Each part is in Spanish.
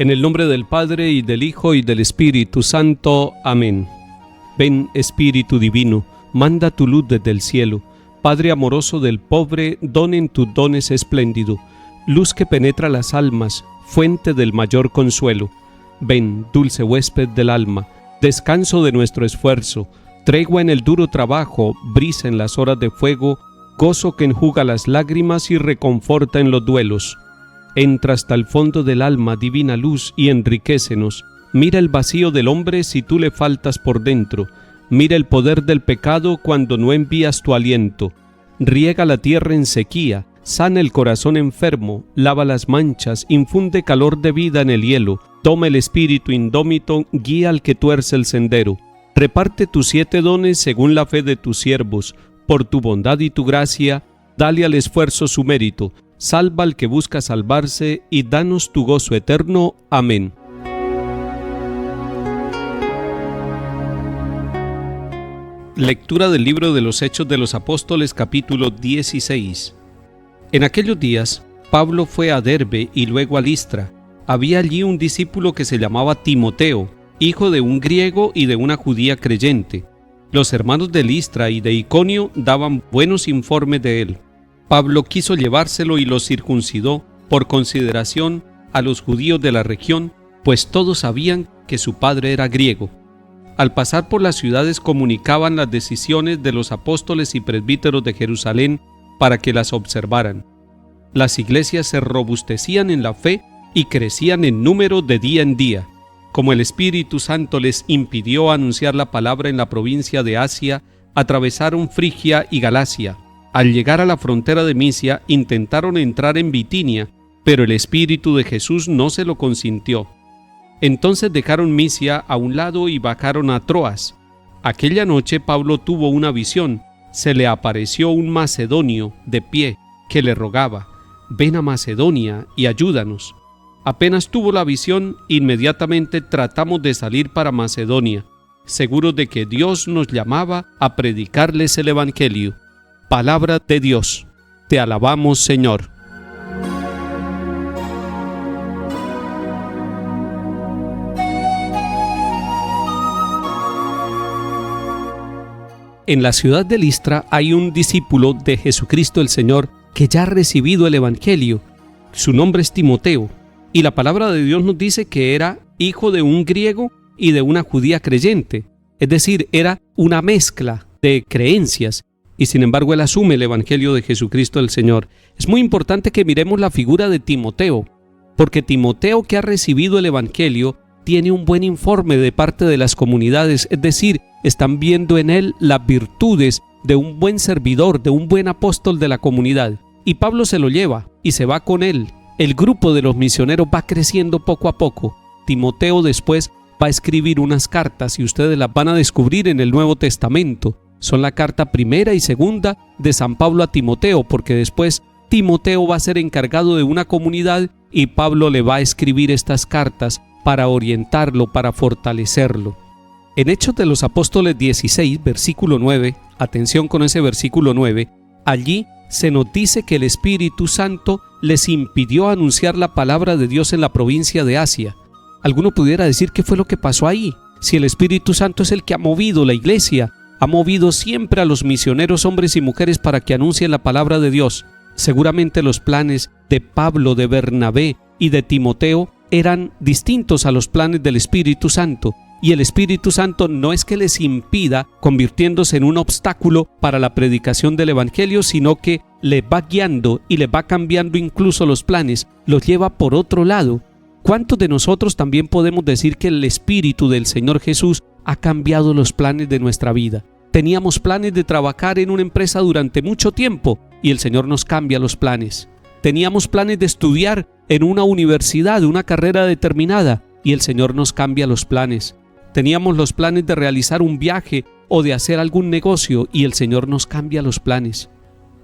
En el nombre del Padre, y del Hijo, y del Espíritu Santo. Amén. Ven, Espíritu Divino, manda tu luz desde el cielo. Padre amoroso del pobre, don en tus dones espléndido, luz que penetra las almas, fuente del mayor consuelo. Ven, dulce huésped del alma, descanso de nuestro esfuerzo, tregua en el duro trabajo, brisa en las horas de fuego, gozo que enjuga las lágrimas y reconforta en los duelos. Entra hasta el fondo del alma, divina luz, y enriquécenos. Mira el vacío del hombre si tú le faltas por dentro. Mira el poder del pecado cuando no envías tu aliento. Riega la tierra en sequía, sana el corazón enfermo, lava las manchas, infunde calor de vida en el hielo. Toma el espíritu indómito, guía al que tuerce el sendero. Reparte tus 7 dones según la fe de tus siervos. Por tu bondad y tu gracia, dale al esfuerzo su mérito. Salva al que busca salvarse y danos tu gozo eterno. Amén. Lectura del libro de los Hechos de los Apóstoles, capítulo 16. En aquellos días, Pablo fue a Derbe y luego a Listra. Había allí un discípulo que se llamaba Timoteo, hijo de un griego y de una judía creyente. Los hermanos de Listra y de Iconio daban buenos informes de él. Pablo quiso llevárselo y lo circuncidó por consideración a los judíos de la región, pues todos sabían que su padre era griego. Al pasar por las ciudades comunicaban las decisiones de los apóstoles y presbíteros de Jerusalén para que las observaran. Las iglesias se robustecían en la fe y crecían en número de día en día. Como el Espíritu Santo les impidió anunciar la palabra en la provincia de Asia, atravesaron Frigia y Galacia. Al llegar a la frontera de Misia, intentaron entrar en Bitinia, pero el Espíritu de Jesús no se lo consintió. Entonces dejaron Misia a un lado y bajaron a Troas. Aquella noche Pablo tuvo una visión. Se le apareció un macedonio de pie, que le rogaba: «Ven a Macedonia y ayúdanos». Apenas tuvo la visión, inmediatamente tratamos de salir para Macedonia, seguros de que Dios nos llamaba a predicarles el Evangelio. Palabra de Dios. Te alabamos, Señor. En la ciudad de Listra hay un discípulo de Jesucristo el Señor que ya ha recibido el Evangelio. Su nombre es Timoteo, y la palabra de Dios nos dice que era hijo de un griego y de una judía creyente, es decir, era una mezcla de creencias. Y sin embargo él asume el Evangelio de Jesucristo el Señor. Es muy importante que miremos la figura de Timoteo, porque Timoteo, que ha recibido el Evangelio, tiene un buen informe de parte de las comunidades, es decir, están viendo en él las virtudes de un buen servidor, de un buen apóstol de la comunidad. Y Pablo se lo lleva y se va con él. El grupo de los misioneros va creciendo poco a poco. Timoteo después va a escribir unas cartas y ustedes las van a descubrir en el Nuevo Testamento. Son la carta primera y segunda de San Pablo a Timoteo, porque después Timoteo va a ser encargado de una comunidad y Pablo le va a escribir estas cartas para orientarlo, para fortalecerlo. En Hechos de los Apóstoles 16, versículo 9, atención con ese versículo 9, allí se nos dice que el Espíritu Santo les impidió anunciar la palabra de Dios en la provincia de Asia. Alguno pudiera decir qué fue lo que pasó ahí, si el Espíritu Santo es el que ha movido la iglesia, ha movido siempre a los misioneros hombres y mujeres para que anuncien la palabra de Dios. Seguramente los planes de Pablo, de Bernabé y de Timoteo eran distintos a los planes del Espíritu Santo. Y el Espíritu Santo no es que les impida, convirtiéndose en un obstáculo para la predicación del Evangelio, sino que les va guiando y les va cambiando incluso los planes, los lleva por otro lado. ¿Cuántos de nosotros también podemos decir que el Espíritu del Señor Jesús ha cambiado los planes de nuestra vida? Teníamos planes de trabajar en una empresa durante mucho tiempo y el Señor nos cambia los planes. Teníamos planes de estudiar en una universidad, una carrera determinada, y el Señor nos cambia los planes. Teníamos los planes de realizar un viaje o de hacer algún negocio y el Señor nos cambia los planes.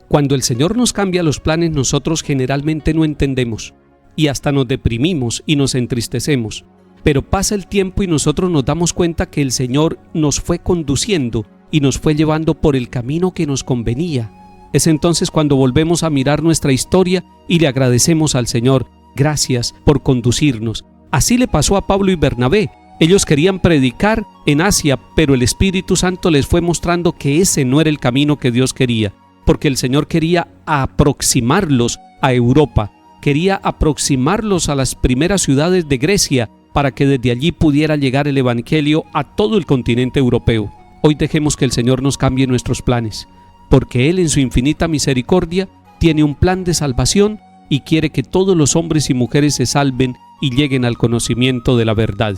Cuando el Señor nos cambia los planes, nosotros generalmente no entendemos y hasta nos deprimimos y nos entristecemos. Pero pasa el tiempo y nosotros nos damos cuenta que el Señor nos fue conduciendo y nos fue llevando por el camino que nos convenía. Es entonces cuando volvemos a mirar nuestra historia y le agradecemos al Señor: gracias por conducirnos. Así le pasó a Pablo y Bernabé. Ellos querían predicar en Asia, pero el Espíritu Santo les fue mostrando que ese no era el camino que Dios quería, porque el Señor quería aproximarlos a Europa, quería aproximarlos a las primeras ciudades de Grecia, para que desde allí pudiera llegar el Evangelio a todo el continente europeo. Hoy dejemos que el Señor nos cambie nuestros planes, porque Él en su infinita misericordia tiene un plan de salvación y quiere que todos los hombres y mujeres se salven y lleguen al conocimiento de la verdad.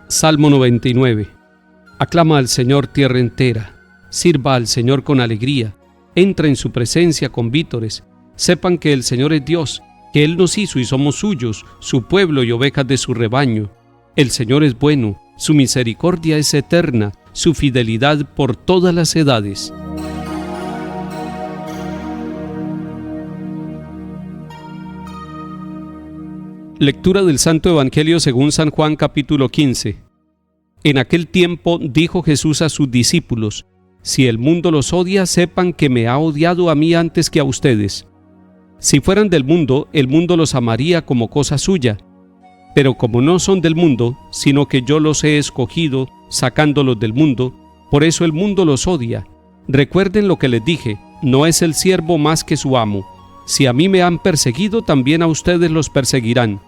Salmo 99. Aclama al Señor tierra entera, sirva al Señor con alegría, entra en su presencia con vítores, sepan que el Señor es Dios, que Él nos hizo y somos suyos, su pueblo y ovejas de su rebaño. El Señor es bueno, su misericordia es eterna, su fidelidad por todas las edades. Lectura del Santo Evangelio según San Juan capítulo 15. En aquel tiempo dijo Jesús a sus discípulos: Si el mundo los odia, sepan que me ha odiado a mí antes que a ustedes. Si fueran del mundo, el mundo los amaría como cosa suya. Pero como no son del mundo, sino que yo los he escogido, sacándolos del mundo, por eso el mundo los odia. Recuerden lo que les dije: no es el siervo más que su amo. Si a mí me han perseguido, también a ustedes los perseguirán.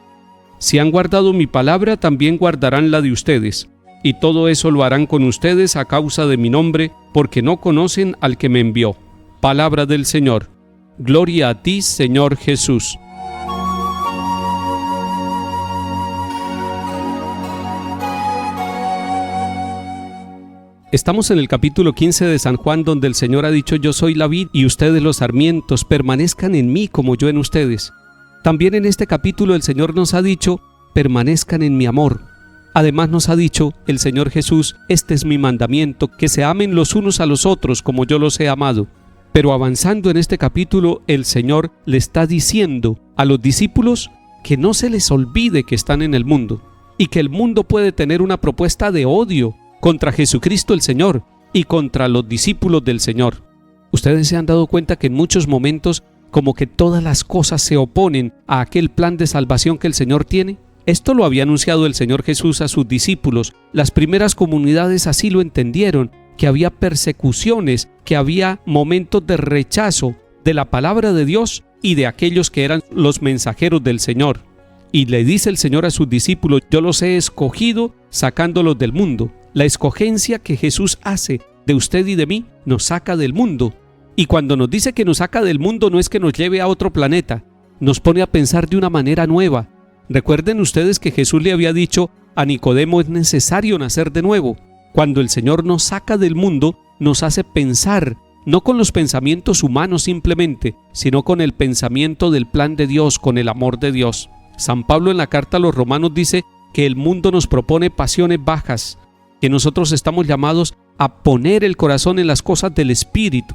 Si han guardado mi palabra, también guardarán la de ustedes. Y todo eso lo harán con ustedes a causa de mi nombre, porque no conocen al que me envió. Palabra del Señor. Gloria a ti, Señor Jesús. Estamos en el capítulo 15 de San Juan, donde el Señor ha dicho: yo soy la vid y ustedes los sarmientos, permanezcan en mí como yo en ustedes. También en este capítulo el Señor nos ha dicho: permanezcan en mi amor. Además nos ha dicho el Señor Jesús: este es mi mandamiento, que se amen los unos a los otros como yo los he amado. Pero avanzando en este capítulo, el Señor le está diciendo a los discípulos que no se les olvide que están en el mundo y que el mundo puede tener una propuesta de odio contra Jesucristo el Señor y contra los discípulos del Señor. Ustedes se han dado cuenta que en muchos momentos como que todas las cosas se oponen a aquel plan de salvación que el Señor tiene. Esto lo había anunciado el Señor Jesús a sus discípulos. Las primeras comunidades así lo entendieron, que había persecuciones, que había momentos de rechazo de la palabra de Dios y de aquellos que eran los mensajeros del Señor. Y le dice el Señor a sus discípulos: yo los he escogido sacándolos del mundo. La escogencia que Jesús hace de usted y de mí nos saca del mundo. Y cuando nos dice que nos saca del mundo, no es que nos lleve a otro planeta, nos pone a pensar de una manera nueva. Recuerden ustedes que Jesús le había dicho a Nicodemo: es necesario nacer de nuevo. Cuando el Señor nos saca del mundo, nos hace pensar, no con los pensamientos humanos simplemente, sino con el pensamiento del plan de Dios, con el amor de Dios. San Pablo en la carta a los Romanos dice que el mundo nos propone pasiones bajas, que nosotros estamos llamados a poner el corazón en las cosas del Espíritu.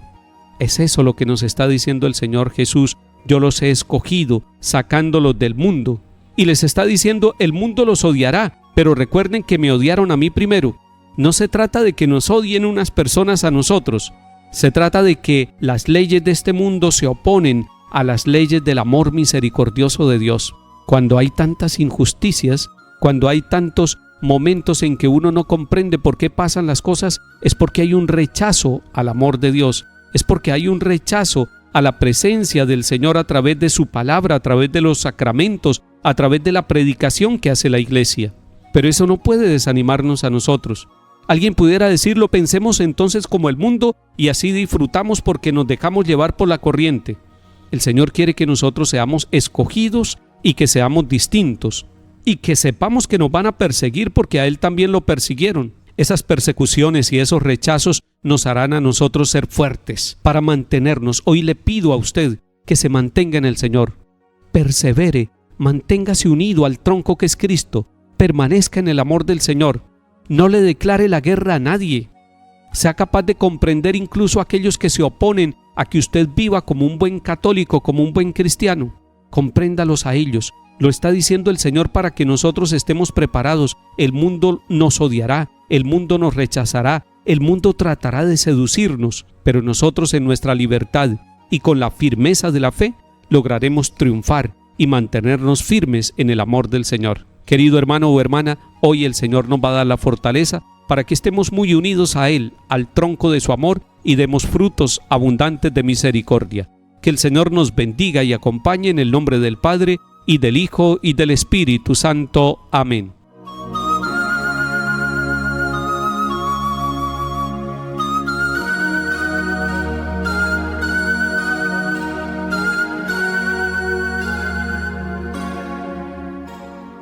Es eso lo que nos está diciendo el Señor Jesús: yo los he escogido, sacándolos del mundo. Y les está diciendo: el mundo los odiará, pero recuerden que me odiaron a mí primero. No se trata de que nos odien unas personas a nosotros, se trata de que las leyes de este mundo se oponen a las leyes del amor misericordioso de Dios. Cuando hay tantas injusticias, cuando hay tantos momentos en que uno no comprende por qué pasan las cosas, es porque hay un rechazo al amor de Dios, es porque hay un rechazo a la presencia del Señor a través de su palabra, a través de los sacramentos, a través de la predicación que hace la Iglesia. Pero eso no puede desanimarnos a nosotros. Alguien pudiera decirlo: pensemos entonces como el mundo y así disfrutamos porque nos dejamos llevar por la corriente. El Señor quiere que nosotros seamos escogidos y que seamos distintos y que sepamos que nos van a perseguir porque a Él también lo persiguieron. Esas persecuciones y esos rechazos nos harán a nosotros ser fuertes para mantenernos. Hoy le pido a usted que se mantenga en el Señor, persevere, manténgase unido al tronco que es Cristo, permanezca en el amor del Señor. No le declare la guerra a nadie. Sea capaz de comprender incluso a aquellos que se oponen a que usted viva como un buen católico, como un buen cristiano. Compréndalos a ellos. Lo está diciendo el Señor para que nosotros estemos preparados. El mundo nos odiará, el mundo nos rechazará, el mundo tratará de seducirnos, pero nosotros en nuestra libertad y con la firmeza de la fe lograremos triunfar y mantenernos firmes en el amor del Señor. Querido hermano o hermana, hoy el Señor nos va a dar la fortaleza para que estemos muy unidos a Él, al tronco de su amor, y demos frutos abundantes de misericordia. Que el Señor nos bendiga y acompañe en el nombre del Padre, y del Hijo, y del Espíritu Santo. Amén.